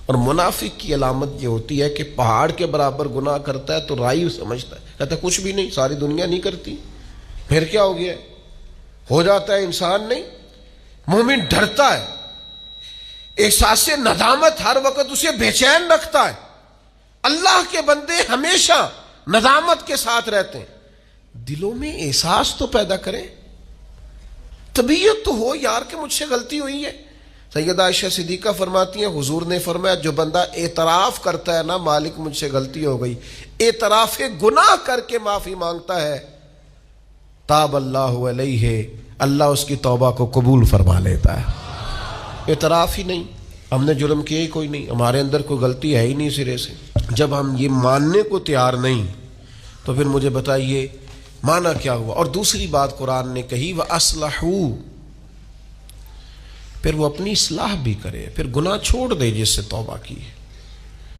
اور منافق کی علامت یہ ہوتی ہے کہ پہاڑ کے برابر گناہ کرتا ہے تو رائی سمجھتا ہے، کہتا ہے کچھ بھی نہیں، ساری دنیا نہیں کرتی، پھر کیا ہو گیا، ہو جاتا ہے انسان نہیں۔ مومن ڈرتا ہے، احساس ندامت ہر وقت اسے بے چین رکھتا ہے۔ اللہ کے بندے ہمیشہ ندامت کے ساتھ رہتے ہیں۔ دلوں میں احساس تو پیدا کریں، طبیعت تو ہو یار کہ مجھ سے غلطی ہوئی ہے۔ سیدہ عائشہ صدیقہ فرماتی ہیں حضور نے فرمایا جو بندہ اعتراف کرتا ہے نا مالک مجھ سے غلطی ہو گئی، اعتراف گناہ کر کے معافی مانگتا ہے، تاب اللہ علیہ، اللہ اس کی توبہ کو قبول فرما لیتا ہے۔ اعتراف ہی نہیں، ہم نے جرم کیا ہی کوئی نہیں، ہمارے اندر کوئی غلطی ہے ہی نہیں سرے سے۔ جب ہم یہ ماننے کو تیار نہیں تو پھر مجھے بتائیے مانا کیا ہوا؟ اور دوسری بات قرآن نے کہی وَأَصْلَحُوا، پھر وہ اپنی اصلاح بھی کرے، پھر گناہ چھوڑ دے جس سے توبہ کی ہے۔